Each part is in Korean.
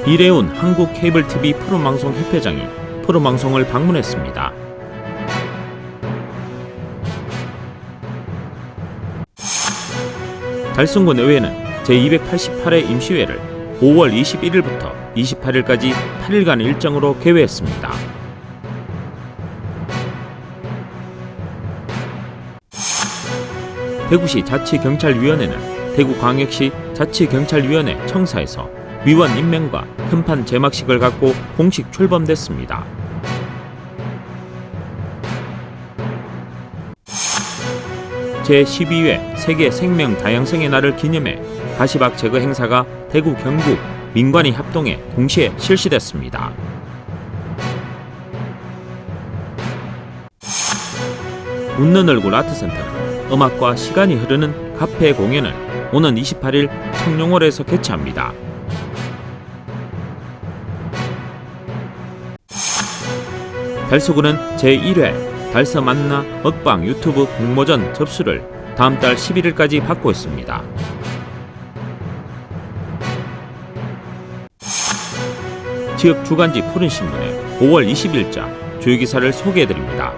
이래운 한국케이블TV 푸른방송협회장이 푸른방송을 방문했습니다. 달성군 의회는 제288회 임시회를 5월 21일부터 28일까지 8일간 일정으로 개회했습니다. 대구시 자치경찰위원회는 대구광역시 자치경찰위원회 청사에서 위원 임명과 현판 제막식을 갖고 공식 출범됐습니다. 제12회 세계 생명 다양성의 날을 기념해 가시박 제거 행사가 대구, 경북, 민관이 합동해 동시에 실시됐습니다. 웃는 얼굴 아트센터는 음악과 시간이 흐르는 카페 공연을 오는 28일 청룡홀에서 개최합니다. 달서구는 제1회 달서 만나 먹방 유튜브 공모전 접수를 다음 달 11일까지 받고 있습니다. 지역 주간지 푸른신문의 5월 20일자 주요기사를 소개해드립니다.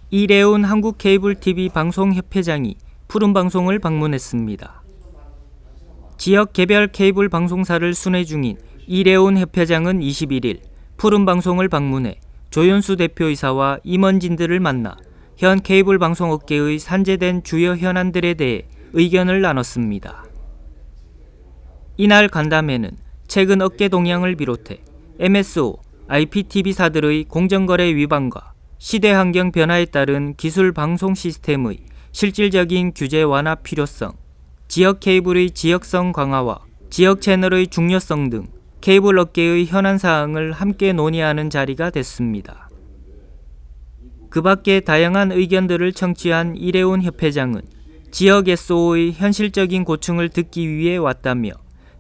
이래운 한국케이블TV 방송협회장이 푸른방송을 방문했습니다. 지역 개별 케이블 방송사를 순회 중인 이래운 협회장은 21일 푸른방송을 방문해 조연수 대표이사와 임원진들을 만나 현 케이블 방송업계의 산재된 주요 현안들에 대해 의견을 나눴습니다. 이날 간담회는 최근 업계 동향을 비롯해 MSO, IPTV사들의 공정거래 위반과 시대 환경 변화에 따른 기술 방송 시스템의 실질적인 규제 완화 필요성, 지역 케이블의 지역성 강화와 지역 채널의 중요성 등 케이블 업계의 현안 사항을 함께 논의하는 자리가 됐습니다. 그 밖에 다양한 의견들을 청취한 이래운 협회장은 지역 SO의 현실적인 고충을 듣기 위해 왔다며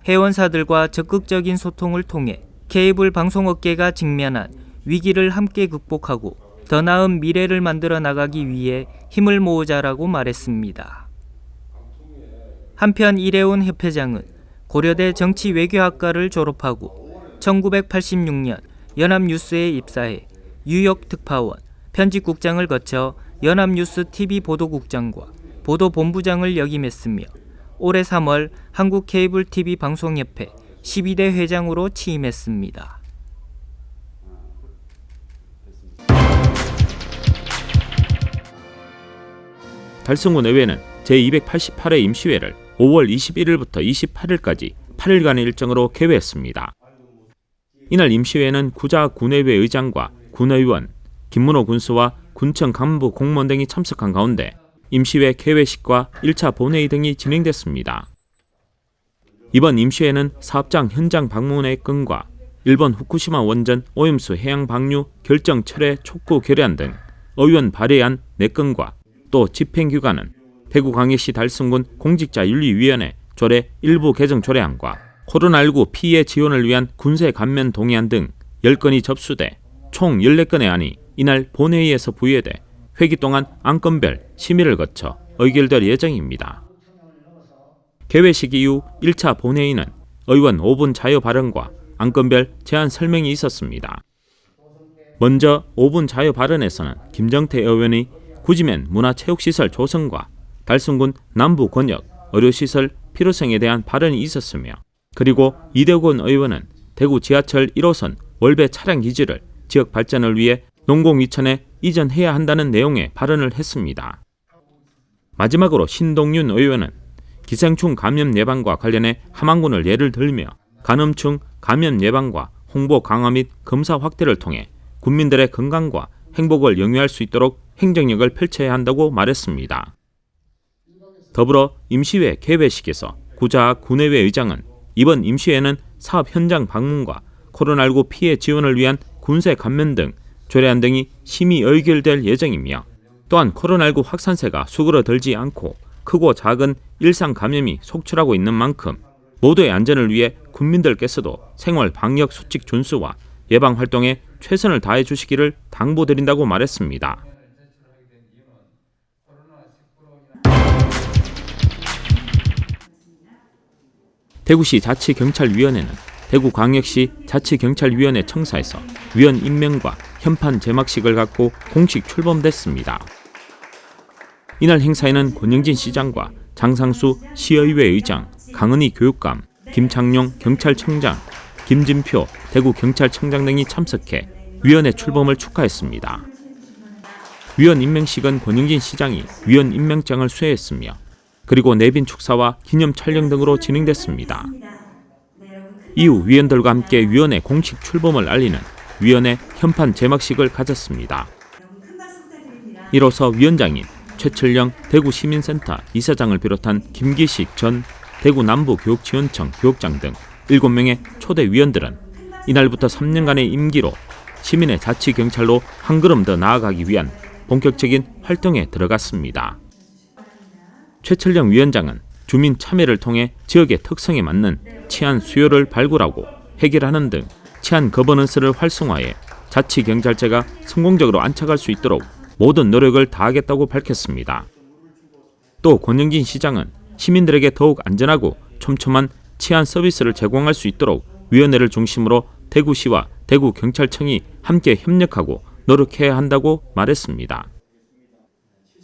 회원사들과 적극적인 소통을 통해 케이블 방송업계가 직면한 위기를 함께 극복하고 더 나은 미래를 만들어 나가기 위해 힘을 모으자라고 말했습니다. 한편 이래운 협회장은 고려대 정치외교학과를 졸업하고 1986년 연합뉴스에 입사해 뉴욕 특파원, 편집국장을 거쳐 연합뉴스 TV 보도국장과 보도본부장을 역임했으며 올해 3월 한국케이블TV 방송협회 12대 회장으로 취임했습니다. 달성군 의회는 제288회 임시회를 5월 21일부터 28일까지 8일간의 일정으로 개회했습니다. 이날 임시회에는 구자 군의회 의장과 군의원, 김문호 군수와 군청 간부 공무원 등이 참석한 가운데 임시회 개회식과 1차 본회의 등이 진행됐습니다. 이번 임시회는 사업장 현장 방문의 건과 일본 후쿠시마 원전 오염수 해양 방류 결정 철회 촉구 결의안 등 의원 발의안 4건과 또 집행기관은 대구광역시 달성군 공직자윤리위원회 조례 일부 개정 조례안과 코로나19 피해 지원을 위한 군세 감면 동의안 등 10건이 접수돼 총 14건의 안이 이날 본회의에서 부의돼 회기 동안 안건별 심의를 거쳐 의결될 예정입니다. 개회식 이후 1차 본회의는 의원 5분 자유 발언과 안건별 제안 설명이 있었습니다. 먼저 5분 자유 발언에서는 김정태 의원이 구지면 문화체육시설 조성과 달성군 남부 권역 의료시설 필요성에 대한 발언이 있었으며 그리고 이대권 의원은 대구 지하철 1호선 월배 차량 기지를 지역 발전을 위해 농공이천에 이전해야 한다는 내용의 발언을 했습니다. 마지막으로 신동윤 의원은 기생충 감염 예방과 관련해 함안군을 예를 들며 간염충 감염 예방과 홍보 강화 및 검사 확대를 통해 국민들의 건강과 행복을 영위할 수 있도록 행정력을 펼쳐야 한다고 말했습니다. 더불어 임시회 개회식에서 구자 군의회 의장은 이번 임시회는 사업 현장 방문과 코로나19 피해 지원을 위한 군세 감면 등 조례안 등이 심의 의결될 예정이며 또한 코로나19 확산세가 수그러들지 않고 크고 작은 일상 감염이 속출하고 있는 만큼 모두의 안전을 위해 국민들께서도 생활 방역 수칙 준수와 예방 활동에 최선을 다해 주시기를 당부드린다고 말했습니다. 대구시 자치경찰위원회는 대구광역시 자치경찰위원회 청사에서 위원 임명과 현판 제막식을 갖고 공식 출범됐습니다. 이날 행사에는 권영진 시장과 장상수 시의회 의장, 강은희 교육감, 김창룡 경찰청장, 김진표 대구경찰청장 등이 참석해 위원회 출범을 축하했습니다. 위원 임명식은 권영진 시장이 위원 임명장을 수여했으며 그리고 내빈 축사와 기념 촬영 등으로 진행됐습니다. 이후 위원들과 함께 위원회 공식 출범을 알리는 위원회 현판 제막식을 가졌습니다. 이로써 위원장인 최철령 대구시민센터 이사장을 비롯한 김기식 전 대구남부교육지원청 교육장 등 7명의 초대 위원들은 이날부터 3년간의 임기로 시민의 자치경찰로 한 걸음 더 나아가기 위한 본격적인 활동에 들어갔습니다. 최철령 위원장은 주민 참여를 통해 지역의 특성에 맞는 치안 수요를 발굴하고 해결하는 등 치안 거버넌스를 활성화해 자치경찰제가 성공적으로 안착할 수 있도록 모든 노력을 다하겠다고 밝혔습니다. 또 권영진 시장은 시민들에게 더욱 안전하고 촘촘한 치안 서비스를 제공할 수 있도록 위원회를 중심으로 대구시와 대구경찰청이 함께 협력하고 노력해야 한다고 말했습니다.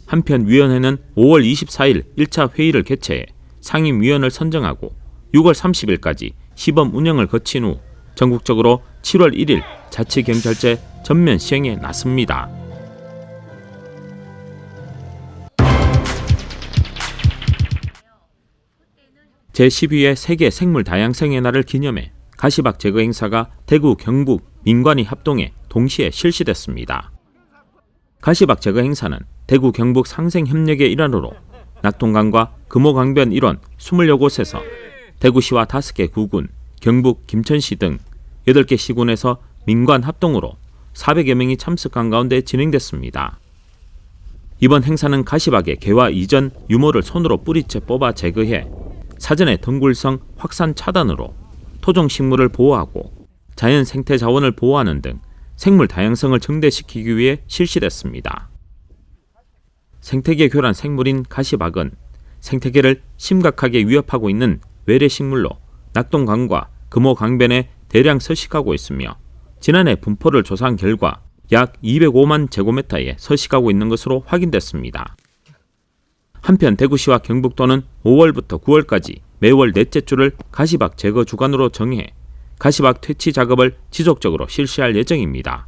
한편 위원회는 5월 24일 1차 회의를 개최해 상임위원을 선정하고 6월 30일까지 시범 운영을 거친 후 전국적으로 7월 1일 자치경찰제 전면 시행에 나섭니다. 제12회 세계 생물 다양성의 날을 기념해 가시박 제거 행사가 대구, 경북, 민관이 합동해 동시에 실시됐습니다. 가시박 제거 행사는 대구, 경북 상생협력의 일환으로 낙동강과 금호강변 일원 20여 곳에서 대구시와 5개 구군, 경북 김천시 등 8개 시군에서 민관 합동으로 400여 명이 참석한 가운데 진행됐습니다. 이번 행사는 가시박의 개화 이전 유모를 손으로 뿌리채 뽑아 제거해 사전의 덩굴성 확산 차단으로 토종식물을 보호하고 자연 생태 자원을 보호하는 등 생물 다양성을 증대시키기 위해 실시됐습니다. 생태계 교란 생물인 가시박은 생태계를 심각하게 위협하고 있는 외래식물로 낙동강과 금호강변에 대량 서식하고 있으며 지난해 분포를 조사한 결과 약 205만 제곱미터에 서식하고 있는 것으로 확인됐습니다. 한편 대구시와 경북도는 5월부터 9월까지 매월 넷째 주를 가시박 제거 주간으로 정해 가시박 퇴치 작업을 지속적으로 실시할 예정입니다.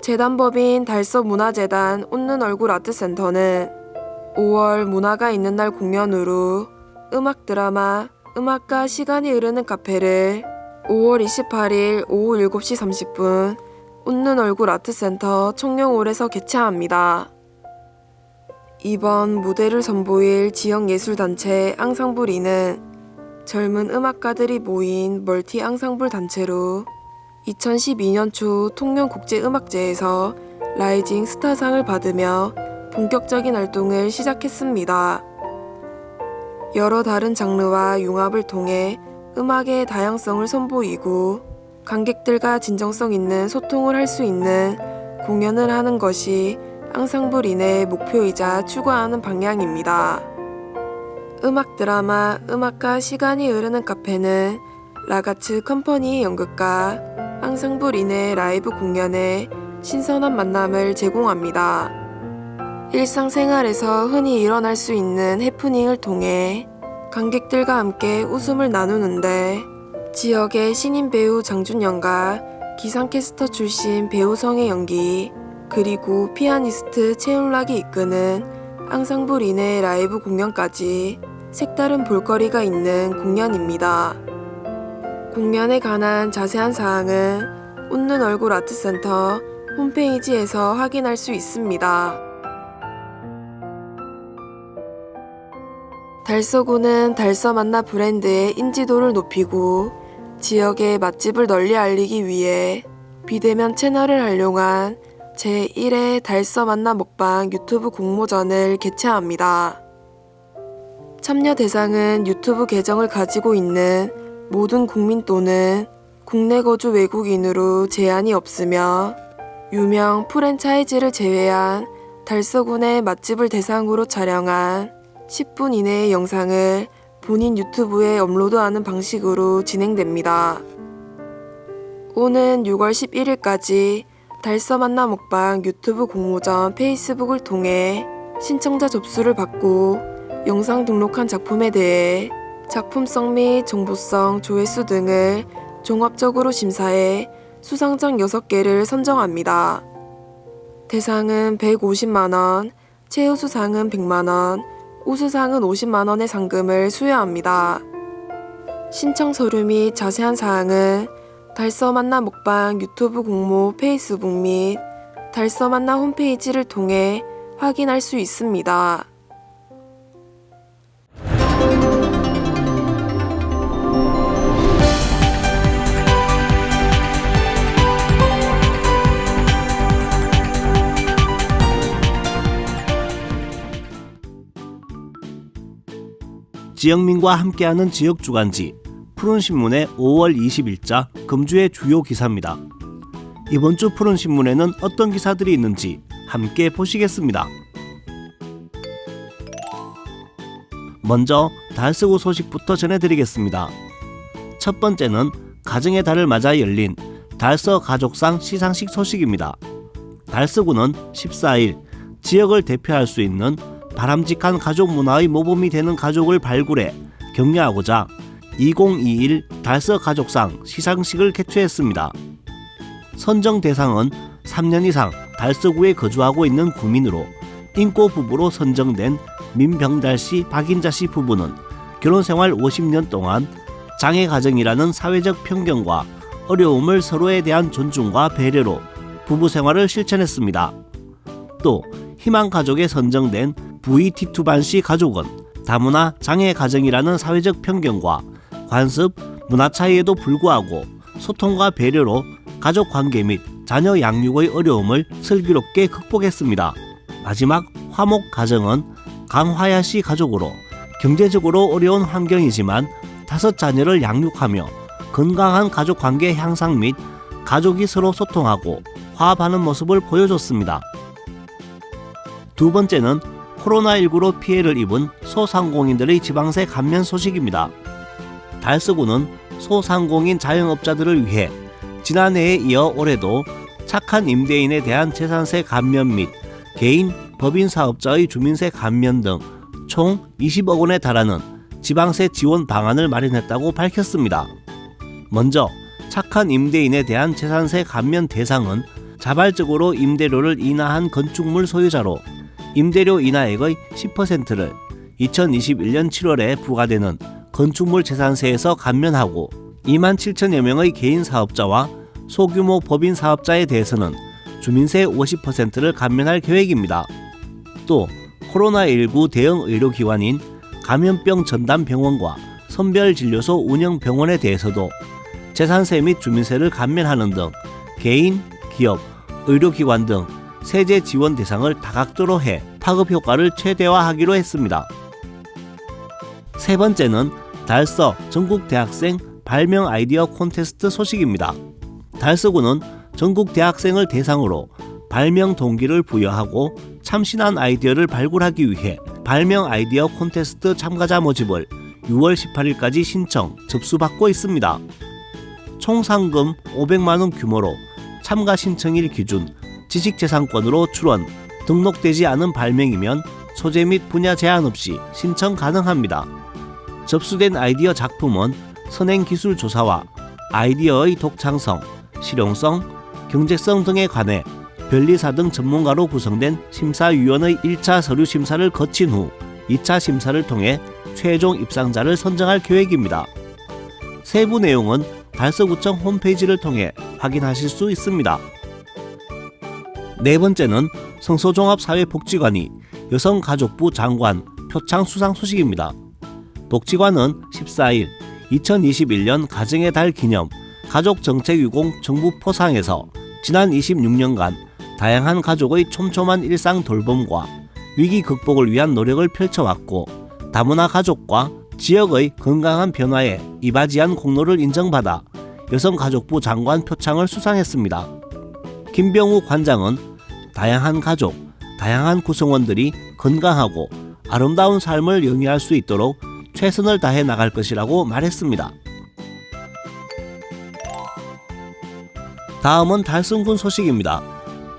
재단법인 달서문화재단 웃는 얼굴 아트센터는 5월 문화가 있는 날 공연으로 음악 드라마 음악과 시간이 흐르는 카페를 5월 28일 오후 7시 30분 웃는 얼굴 아트센터 청룡홀에서 개최합니다. 이번 무대를 선보일 지역예술단체 앙상블이는 젊은 음악가들이 모인 멀티 앙상블 단체로 2012년 초 통영국제음악제에서 라이징 스타상을 받으며 본격적인 활동을 시작했습니다. 여러 다른 장르와 융합을 통해 음악의 다양성을 선보이고 관객들과 진정성 있는 소통을 할 수 있는 공연을 하는 것이 앙상블인의 목표이자 추구하는 방향입니다. 음악 드라마 음악과 시간이 흐르는 카페는 라가츠 컴퍼니의 연극과 앙상블인의 라이브 공연에 신선한 만남을 제공합니다. 일상생활에서 흔히 일어날 수 있는 해프닝을 통해 관객들과 함께 웃음을 나누는데 지역의 신인 배우 장준영과 기상캐스터 출신 배우성의 연기 그리고 피아니스트 최윤락이 이끄는 앙상블인의 라이브 공연까지 색다른 볼거리가 있는 공연입니다. 공연에 관한 자세한 사항은 웃는 얼굴 아트센터 홈페이지에서 확인할 수 있습니다. 달서구는 달서만나 브랜드의 인지도를 높이고 지역의 맛집을 널리 알리기 위해 비대면 채널을 활용한 제1회 달서만나 먹방 유튜브 공모전을 개최합니다. 참여 대상은 유튜브 계정을 가지고 있는 모든 국민 또는 국내 거주 외국인으로 제한이 없으며 유명 프랜차이즈를 제외한 달서군의 맛집을 대상으로 촬영한 10분 이내의 영상을 본인 유튜브에 업로드하는 방식으로 진행됩니다. 오는 6월 11일까지 달서만나 먹방 유튜브 공모전 페이스북을 통해 신청자 접수를 받고 영상 등록한 작품에 대해 작품성 및 정보성, 조회수 등을 종합적으로 심사해 수상작 6개를 선정합니다. 대상은 150만원, 최우수상은 100만원, 우수상은 50만원의 상금을 수여합니다. 신청 서류 및 자세한 사항은 달서만나 먹방 유튜브 공모 페이스북 및 달서만나 홈페이지를 통해 확인할 수 있습니다. 지역민과 함께하는 지역주간지 푸른신문의 5월 20일자 금주의 주요 기사입니다. 이번 주 푸른신문에는 어떤 기사들이 있는지 함께 보시겠습니다. 먼저 달서구 소식부터 전해드리겠습니다. 첫 번째는 가정의 달을 맞아 열린 달서 가족상 시상식 소식입니다. 달서구는 14일 지역을 대표할 수 있는 바람직한 가족 문화의 모범이 되는 가족을 발굴해 격려하고자 2021 달서 가족상 시상식을 개최했습니다. 선정 대상은 3년 이상 달서구에 거주하고 있는 구민으로 인꼬 부부로 선정된 민병달씨, 박인자씨 부부는 결혼생활 50년 동안 장애가정이라는 사회적 편견과 어려움을 서로에 대한 존중과 배려로 부부생활을 실천했습니다. 또 희망가족에 선정된 VT2반씨 가족은 다문화 장애가정이라는 사회적 편견과 관습, 문화 차이에도 불구하고 소통과 배려로 가족관계 및 자녀 양육의 어려움을 슬기롭게 극복했습니다. 마지막 화목 가정은 강화야씨 가족으로 경제적으로 어려운 환경이지만 5자녀를 양육하며 건강한 가족관계 향상 및 가족이 서로 소통하고 화합하는 모습을 보여줬습니다. 두 번째는 코로나19로 피해를 입은 소상공인들의 지방세 감면 소식입니다. 달서구는 소상공인 자영업자들을 위해 지난해에 이어 올해도 착한 임대인에 대한 재산세 감면 및 개인, 법인 사업자의 주민세 감면 등 총 20억 원에 달하는 지방세 지원 방안을 마련했다고 밝혔습니다. 먼저 착한 임대인에 대한 재산세 감면 대상은 자발적으로 임대료를 인하한 건축물 소유자로 임대료 인하액의 10%를 2021년 7월에 부과되는 건축물 재산세에서 감면하고 2만 7천여 명의 개인 사업자와 소규모 법인 사업자에 대해서는 주민세 50%를 감면할 계획입니다. 또 코로나19 대응 의료기관인 감염병 전담병원과 선별진료소 운영병원에 대해서도 재산세 및 주민세를 감면하는 등 개인, 기업, 의료기관 등 세제 지원 대상을 다각도로 해 파급 효과를 최대화하기로 했습니다. 세 번째는 달서 전국 대학생 발명 아이디어 콘테스트 소식입니다. 달서구는 전국 대학생을 대상으로 발명 동기를 부여하고 참신한 아이디어를 발굴하기 위해 발명 아이디어 콘테스트 참가자 모집을 6월 18일까지 신청, 접수받고 있습니다. 총 상금 500만원 규모로 참가 신청일 기준 지식재산권으로 출원, 등록되지 않은 발명이면 소재 및 분야 제한 없이 신청 가능합니다. 접수된 아이디어 작품은 선행기술조사와 아이디어의 독창성, 실용성, 경제성 등에 관해 변리사 등 전문가로 구성된 심사위원의 1차 서류 심사를 거친 후 2차 심사를 통해 최종 입상자를 선정할 계획입니다. 세부 내용은 달서구청 홈페이지를 통해 확인하실 수 있습니다. 네 번째는 성서종합사회복지관이 여성가족부 장관 표창 수상 소식입니다. 복지관은 14일 2021년 가정의 달 기념 가족정책유공 정부 포상에서 지난 26년간 다양한 가족의 촘촘한 일상 돌봄과 위기 극복을 위한 노력을 펼쳐왔고 다문화 가족과 지역의 건강한 변화에 이바지한 공로를 인정받아 여성가족부 장관 표창을 수상했습니다. 김병우 관장은 다양한 가족, 다양한 구성원들이 건강하고 아름다운 삶을 영위할 수 있도록 최선을 다해 나갈 것이라고 말했습니다. 다음은 달성군 소식입니다.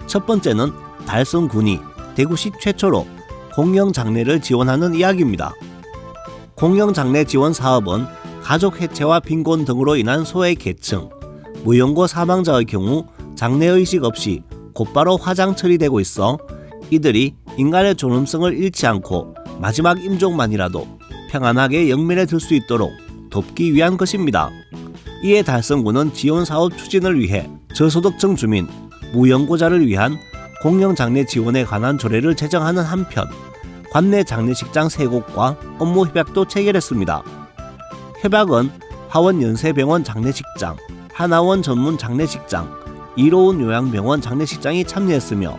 첫 번째는 달성군이 대구시 최초로 공영장례를 지원하는 이야기입니다. 공영장례 지원 사업은 가족 해체와 빈곤 등으로 인한 소외계층, 무연고 사망자의 경우 장례의식 없이 곧바로 화장 처리되고 있어 이들이 인간의 존엄성을 잃지 않고 마지막 임종만이라도 평안하게 영면에 들 수 있도록 돕기 위한 것입니다. 이에 달성군은 지원사업 추진을 위해 저소득층 주민, 무연고자를 위한 공영장례 지원에 관한 조례를 제정하는 한편 관내 장례식장 3곳과 업무 협약도 체결했습니다. 협약은 화원연세병원 장례식장, 하나원 전문 장례식장, 이로운 요양병원 장례식장이 참여했으며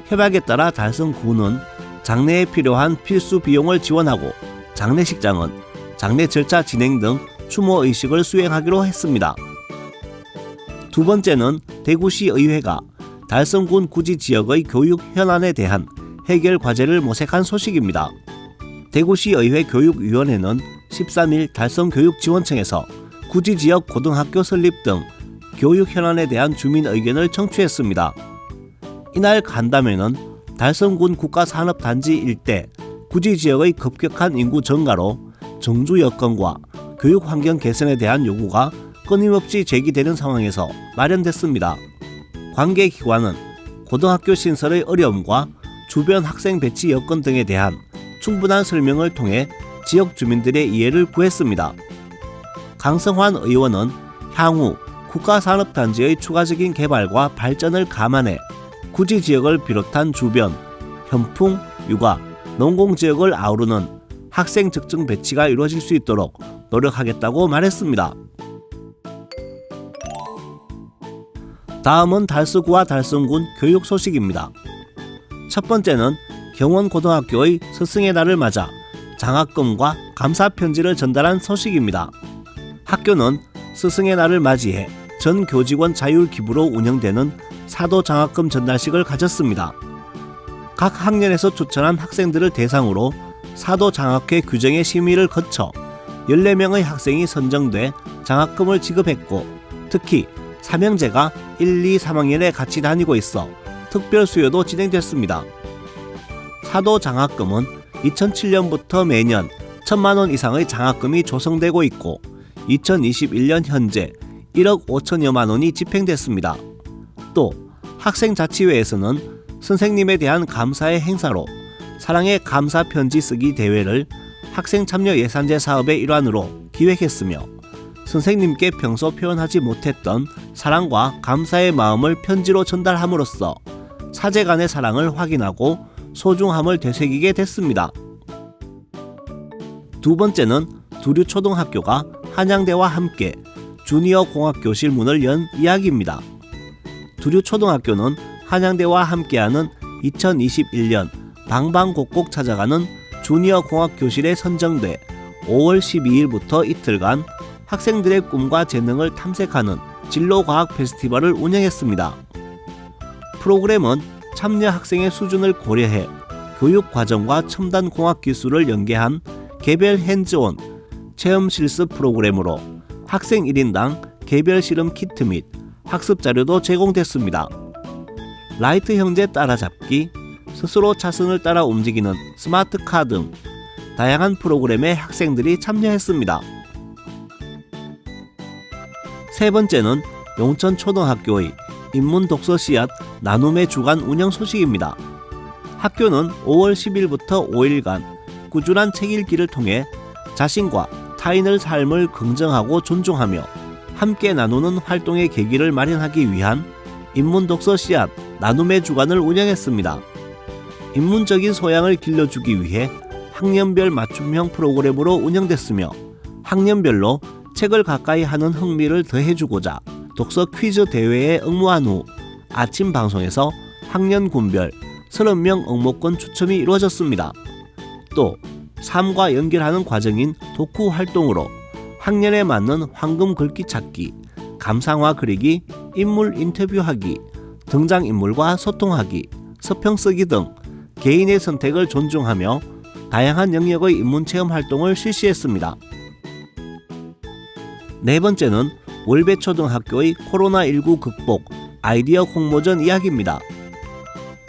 협약에 따라 달성군은 장례에 필요한 필수 비용을 지원하고 장례식장은 장례 절차 진행 등 추모 의식을 수행하기로 했습니다. 두 번째는 대구시 의회가 달성군 구지 지역의 교육 현안에 대한 해결 과제를 모색한 소식입니다. 대구시 의회 교육위원회는 13일 달성교육지원청에서 구지 지역 고등학교 설립 등 교육 현안에 대한 주민 의견을 청취했습니다. 이날 간담회는 달성군 국가산업단지 일대 구지 지역의 급격한 인구 증가로 정주 여건과 교육 환경 개선에 대한 요구가 끊임없이 제기되는 상황에서 마련됐습니다. 관계기관은 고등학교 신설의 어려움과 주변 학생 배치 여건 등에 대한 충분한 설명을 통해 지역 주민들의 이해를 구했습니다. 강성환 의원은 향후 국가산업단지의 추가적인 개발과 발전을 감안해 구지 지역을 비롯한 주변, 현풍, 육아, 농공지역을 아우르는 학생 적정 배치가 이루어질 수 있도록 노력하겠다고 말했습니다. 다음은 달서구와 달성군 교육 소식입니다. 첫 번째는 경원고등학교의 스승의 날을 맞아 장학금과 감사 편지를 전달한 소식입니다. 학교는 스승의 날을 맞이해 전 교직원 자율 기부로 운영되는 사도 장학금 전달식을 가졌습니다. 각 학년에서 추천한 학생들을 대상으로 사도 장학회 규정의 심의를 거쳐 14명의 학생이 선정돼 장학금을 지급했고 특히 3형제가 1, 2, 3학년에 같이 다니고 있어 특별 수요도 진행됐습니다. 사도 장학금은 2007년부터 매년 1,000만 원 이상의 장학금이 조성되고 있고 2021년 현재 1억 5천여만 원이 집행됐습니다. 또 학생자치회에서는 선생님에 대한 감사의 행사로 사랑의 감사 편지 쓰기 대회를 학생 참여 예산제 사업의 일환으로 기획했으며 선생님께 평소 표현하지 못했던 사랑과 감사의 마음을 편지로 전달함으로써 사제 간의 사랑을 확인하고 소중함을 되새기게 됐습니다. 두 번째는 두류초등학교가 한양대와 함께 주니어 공학교실 문을 연 이야기입니다. 두류초등학교는 한양대와 함께하는 2021년 방방곡곡 찾아가는 주니어 공학교실에 선정돼 5월 12일부터 이틀간 학생들의 꿈과 재능을 탐색하는 진로과학 페스티벌을 운영했습니다. 프로그램은 참여 학생의 수준을 고려해 교육과정과 첨단 공학기술을 연계한 개별 핸즈온 체험 실습 프로그램으로 학생 1인당 개별 실험 키트 및 학습 자료도 제공됐습니다. 라이트 형제 따라잡기, 스스로 차선을 따라 움직이는 스마트카 등 다양한 프로그램에 학생들이 참여했습니다. 세 번째는 용천초등학교의 인문독서 씨앗 나눔의 주간 운영 소식입니다. 학교는 5월 10일부터 5일간 꾸준한 책 읽기를 통해 자신과 타인의 삶을 긍정하고 존중하며 함께 나누는 활동의 계기를 마련하기 위한 인문독서 씨앗 나눔의 주간을 운영했습니다. 인문적인 소양을 길러주기 위해 학년별 맞춤형 프로그램으로 운영됐으며 학년별로 책을 가까이 하는 흥미를 더해주고자 독서 퀴즈 대회에 응모한 후 아침 방송에서 학년 군별 30명 응모권 추첨이 이루어졌습니다. 또 삶과 연결하는 과정인 독후 활동으로 학년에 맞는 황금 글귀 찾기, 감상화 그리기, 인물 인터뷰하기, 등장인물과 소통하기, 서평 쓰기 등 개인의 선택을 존중하며 다양한 영역의 인문체험 활동을 실시했습니다. 네 번째는 월배초등학교의 코로나19 극복 아이디어 공모전 이야기입니다.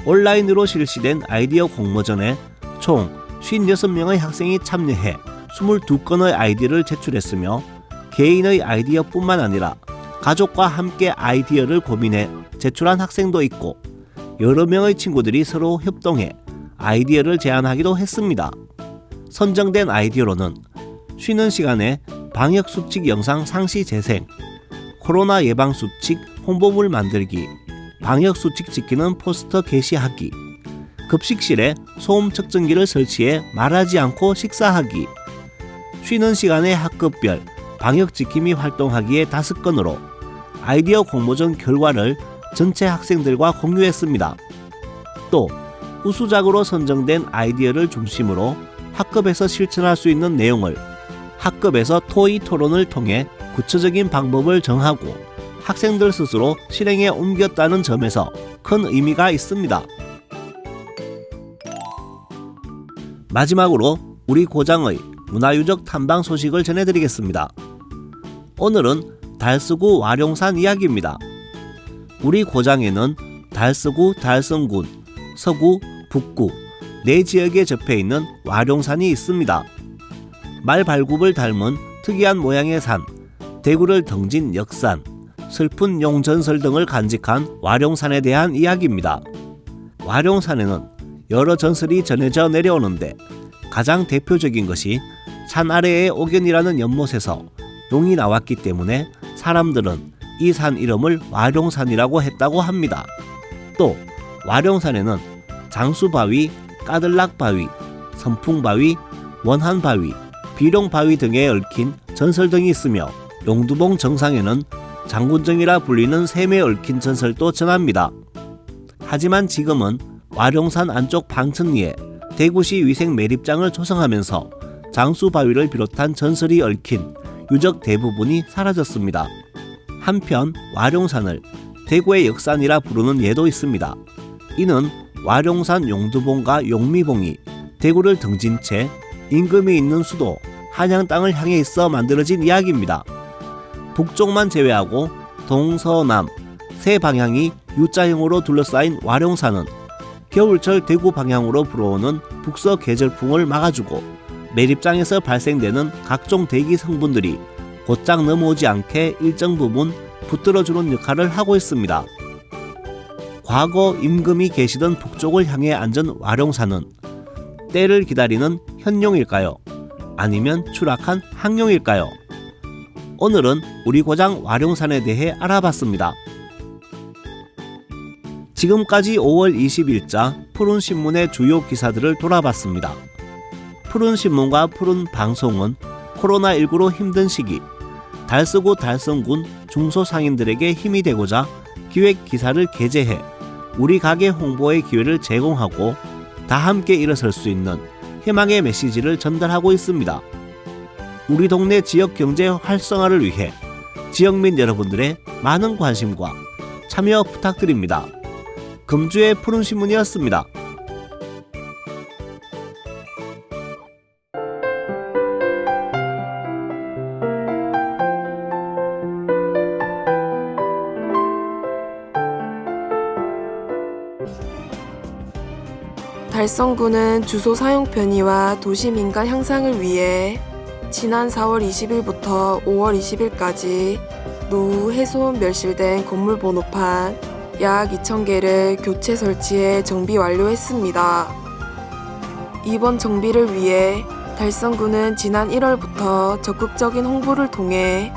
온라인으로 실시된 아이디어 공모전에 총 56명의 학생이 참여해 22건의 아이디어를 제출했으며 개인의 아이디어뿐만 아니라 가족과 함께 아이디어를 고민해 제출한 학생도 있고 여러 명의 친구들이 서로 협동해 아이디어를 제안하기도 했습니다. 선정된 아이디어로는 쉬는 시간에 방역수칙 영상 상시 재생, 코로나 예방수칙 홍보물 만들기, 방역수칙 지키는 포스터 게시하기, 급식실에 소음 측정기를 설치해 말하지 않고 식사하기, 쉬는 시간에 학급별 방역지킴이 활동하기의 5건으로 아이디어 공모전 결과를 전체 학생들과 공유했습니다. 또 우수작으로 선정된 아이디어를 중심으로 학급에서 실천할 수 있는 내용을 학급에서 토의 토론을 통해 구체적인 방법을 정하고 학생들 스스로 실행에 옮겼다는 점에서 큰 의미가 있습니다. 마지막으로 우리 고장의 문화유적 탐방 소식을 전해드리겠습니다. 오늘은 달서구 와룡산 이야기입니다. 우리 고장에는 달서구, 달성군, 서구, 북구 네 지역에 접해 있는 와룡산이 있습니다. 말발굽을 닮은 특이한 모양의 산, 대구를 덩진 역산, 슬픈 용전설 등을 간직한 와룡산에 대한 이야기입니다. 와룡산에는 여러 전설이 전해져 내려오는데 가장 대표적인 것이 산 아래의 옥연이라는 연못에서 용이 나왔기 때문에 사람들은 이 산 이름을 와룡산이라고 했다고 합니다. 또 와룡산에는 장수바위, 까들락바위, 선풍바위, 원한바위, 비룡바위 등에 얽힌 전설 등이 있으며 용두봉 정상에는 장군정이라 불리는 샘에 얽힌 전설도 전합니다. 하지만 지금은 와룡산 안쪽 방천리에 대구시 위생 매립장을 조성하면서 장수바위를 비롯한 전설이 얽힌 유적 대부분이 사라졌습니다. 한편 와룡산을 대구의 역산이라 부르는 예도 있습니다. 이는 와룡산 용두봉과 용미봉이 대구를 등진 채 임금이 있는 수도 한양 땅을 향해 있어 만들어진 이야기입니다. 북쪽만 제외하고 동서남 세 방향이 U자형으로 둘러싸인 와룡산은 겨울철 대구 방향으로 불어오는 북서 계절풍을 막아주고 매립장에서 발생되는 각종 대기 성분들이 곧장 넘어오지 않게 일정 부분 붙들어주는 역할을 하고 있습니다. 과거 임금이 계시던 북쪽을 향해 앉은 와룡산은 때를 기다리는 현룡일까요? 아니면 추락한 항룡일까요? 오늘은 우리 고장 와룡산에 대해 알아봤습니다. 지금까지 5월 20일자 푸른신문의 주요 기사들을 돌아봤습니다. 푸른신문과 푸른방송은 코로나19로 힘든 시기 달서구 달성군 중소상인들에게 힘이 되고자 기획 기사를 게재해 우리 가게 홍보의 기회를 제공하고 다 함께 일어설 수 있는 희망의 메시지를 전달하고 있습니다. 우리 동네 지역 경제 활성화를 위해 지역민 여러분들의 많은 관심과 참여 부탁드립니다. 금주의 푸른신문이었습니다. 달성구는 주소 사용 편의와 도시 민간 향상을 위해 지난 4월 20일부터 5월 20일까지 노후 훼손 멸실된 건물 번호판 약 2,000개를 교체 설치해 정비 완료했습니다. 이번 정비를 위해 달성구는 지난 1월부터 적극적인 홍보를 통해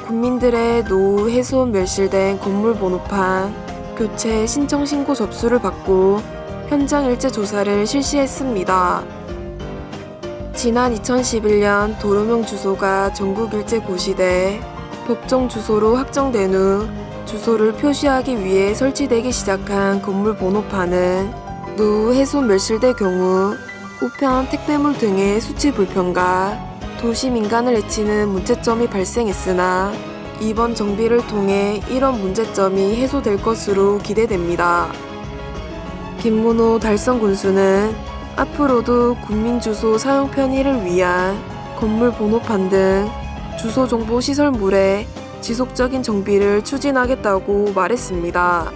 국민들의 노후 훼손 멸실된 건물 번호판 교체 신청 신고 접수를 받고 현장 일제 조사를 실시했습니다. 지난 2011년 도로명 주소가 전국 일제 고시돼 법정 주소로 확정된 후 주소를 표시하기 위해 설치되기 시작한 건물 번호판은 노후 훼손 멸실될 경우 우편 택배물 등의 수치 불편과 도시 민간을 해치는 문제점이 발생했으나 이번 정비를 통해 이런 문제점이 해소될 것으로 기대됩니다. 김문호 달성 군수는 앞으로도 국민 주소 사용 편의를 위한 건물 번호판 등 주소 정보 시설물의 지속적인 정비를 추진하겠다고 말했습니다.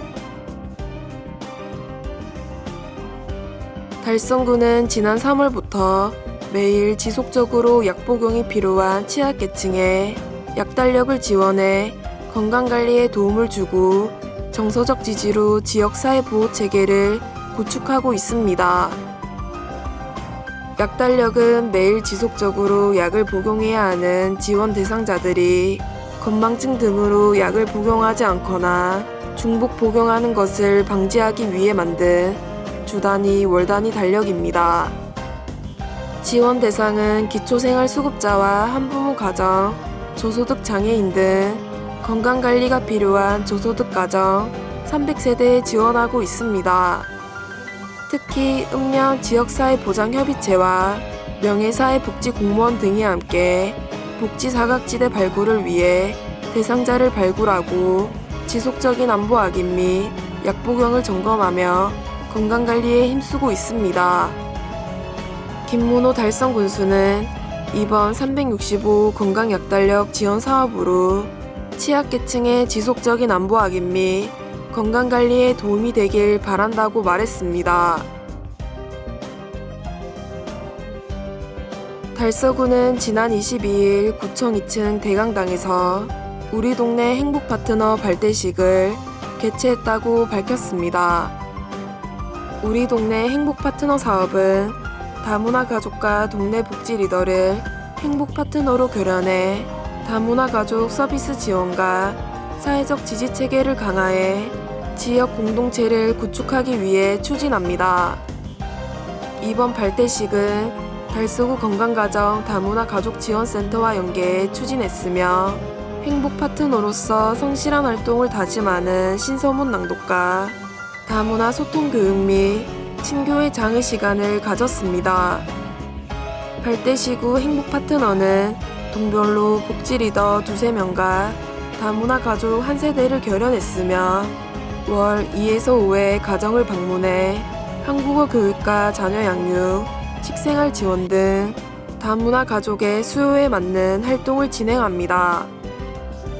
달성군은 지난 3월부터 매일 지속적으로 약 복용이 필요한 취약계층에 약 달력을 지원해 건강관리에 도움을 주고 정서적 지지로 지역사회보호체계를 구축하고 있습니다. 약 달력은 매일 지속적으로 약을 복용해야 하는 지원 대상자들이 건망증 등으로 약을 복용하지 않거나 중복 복용하는 것을 방지하기 위해 만든 주 단위, 월 단위 달력입니다. 지원 대상은 기초생활수급자와 한부모 가정, 저소득 장애인 등 건강관리가 필요한 저소득 가정 300세대에 지원하고 있습니다. 특히 읍면 지역사회보장협의체와 명예사회복지공무원 등이 함께 복지사각지대 발굴을 위해 대상자를 발굴하고 지속적인 안보 확인 및 약복용을 점검하며 건강관리에 힘쓰고 있습니다. 김문호 달성 군수는 이번 365 건강약달력 지원 사업으로 취약계층의 지속적인 안보 확인 및 건강관리에 도움이 되길 바란다고 말했습니다. 달서구는 지난 22일 구청 2층 대강당에서 우리 동네 행복파트너 발대식을 개최했다고 밝혔습니다. 우리 동네 행복파트너 사업은 다문화 가족과 동네 복지 리더를 행복파트너로 결연해 다문화 가족 서비스 지원과 사회적 지지 체계를 강화해 지역 공동체를 구축하기 위해 추진합니다. 이번 발대식은 달서구 건강가정 다문화 가족지원센터와 연계해 추진했으며 행복 파트너로서 성실한 활동을 다짐하는 신서문 낭독과 다문화 소통 교육 및 친교의 장의 시간을 가졌습니다. 발대식 후 행복 파트너는 동별로 복지 리더 2~3명과 다문화 가족 1세대를 결연했으며 월 2에서 5회 가정을 방문해 한국어 교육과 자녀 양육, 식생활 지원 등 다문화 가족의 수요에 맞는 활동을 진행합니다.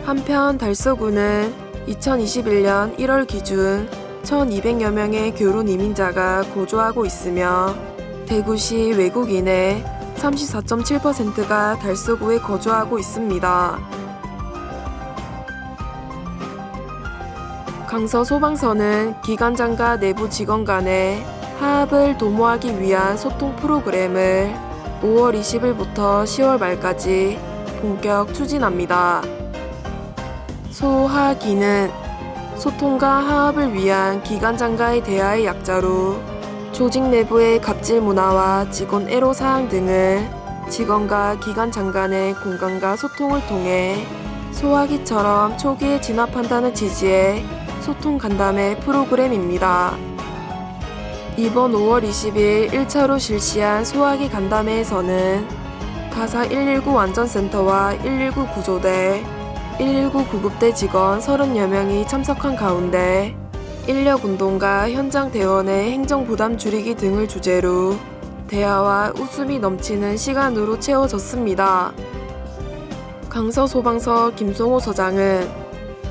한편 달서구는 2021년 1월 기준 1,200여 명의 결혼 이민자가 거주하고 있으며 대구시 외국인의 34.7%가 달서구에 거주하고 있습니다. 강서소방서는 기관장과 내부 직원 간의 화합을 도모하기 위한 소통 프로그램을 5월 20일부터 10월 말까지 본격 추진합니다. 소하기는 소통과 화합을 위한 기관장과의 대화의 약자로 조직 내부의 갑질 문화와 직원 애로사항 등을 직원과 기관장 간의 공감과 소통을 통해 소화기처럼 초기에 진압한다는 취지의 소통 간담회 프로그램입니다. 이번 5월 20일 1차로 실시한 소화기 간담회에서는 가사 119 안전센터와 119 구조대, 119 구급대 직원 30여 명이 참석한 가운데 인력운동과 현장 대원의 행정부담 줄이기 등을 주제로 대화와 웃음이 넘치는 시간으로 채워졌습니다. 강서소방서 김성호 서장은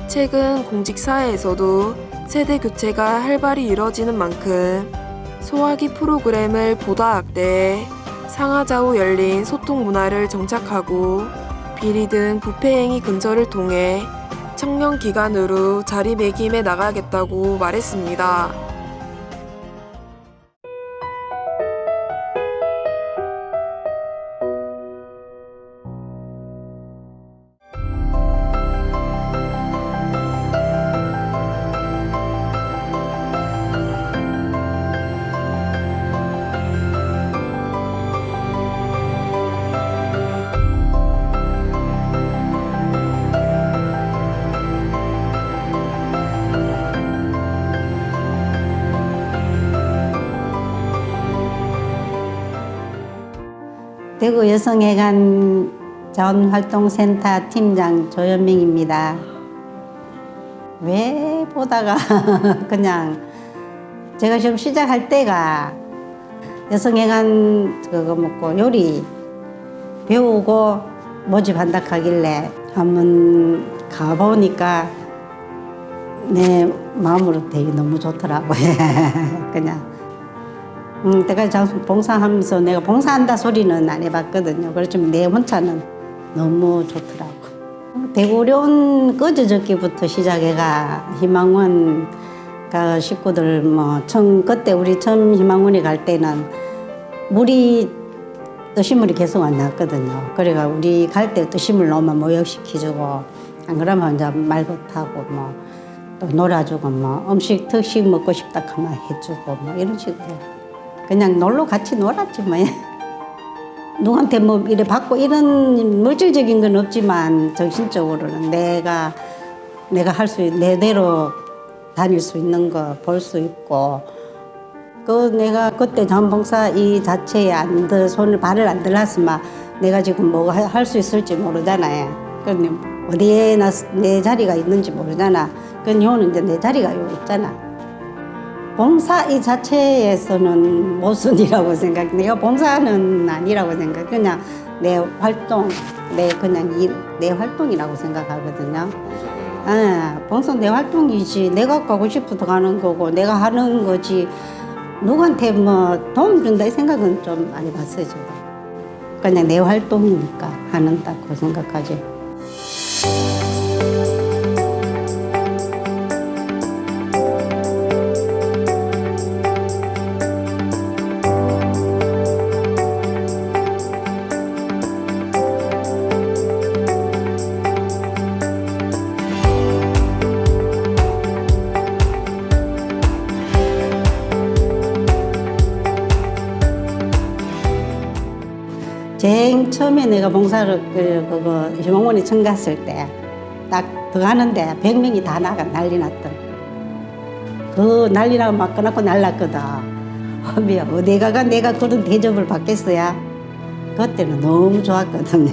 최근 공직사회에서도 세대 교체가 활발히 이뤄지는 만큼 소화기 프로그램을 보다 확대해 상하좌우 열린 소통 문화를 정착하고 비리 등 부패 행위 근절을 통해 청년 기관으로 자리매김해 나가겠다고 말했습니다. 대구 여성회관 자원활동센터 팀장 조현명입니다. 왜 보다가 그냥 제가 좀 시작할 때가 여성회관 그거 먹고 요리 배우고 모집한다 하길래 한번 가보니까 내 마음으로 되게 너무 좋더라고요. 그냥 내가 봉사하면서 내가 봉사한다 소리는 안 해봤거든요. 그렇지만 내 혼자는 너무 좋더라고. 대구련 꺼져적기부터 시작해가 희망원 식구들 그때 우리 처음 희망원에 갈 때는 물이 뜨신물이 계속 안 났거든요. 그래가 우리 갈 때 뜨신물 넣으면 모욕시켜주고 안 그러면 이제 말고 타고 또 놀아주고 음식 특식 먹고 싶다 하면 해주고 이런 식으로 그냥 놀러 같이 놀았지 뭐. 누구한테 이래 받고 이런 물질적인 건 없지만 정신적으로는 내가 할 수 내대로 다닐 수 있는 거 볼 수 있고 내가 그때 자원봉사 이 자체에 발을 안 들었으면 내가 지금 뭐가 할 수 있을지 모르잖아요. 그런데 어디에 내 자리가 있는지 모르잖아. 요는 이제 내 자리가 여기 있잖아. 봉사 이 자체에서는 모순이라고 생각. 내가 봉사는 아니라고 생각. 그냥 내 활동, 내 활동이라고 생각하거든요. 봉사 내 활동이지. 내가 가고 싶어서 가는 거고, 내가 하는 거지. 누구한테 도움 준다 이 생각은 좀 안 해봤어요, 저도. 그냥 내 활동이니까 하는다고 생각하지. 제일 처음에 내가 봉사를 희망원에 처음 갔을 때 딱 들어가는데 100명이 다 나가 난리 났던. 그 난리 나고 막 꺼놓고 날랐거든. 어디 가가 내가 그런 대접을 받겠어야? 그때는 너무 좋았거든요.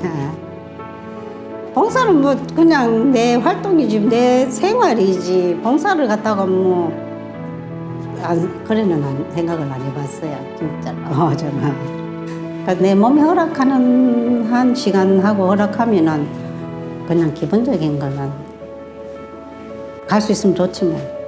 봉사는 그냥 내 활동이지 내 생활이지 봉사를 갖다가 그래는 생각을 안 해봤어요. 진짜로 저는. 내 몸이 허락하는 한 시간하고 허락하면은 그냥 기본적인 거는 갈 수 있으면 좋지 뭐.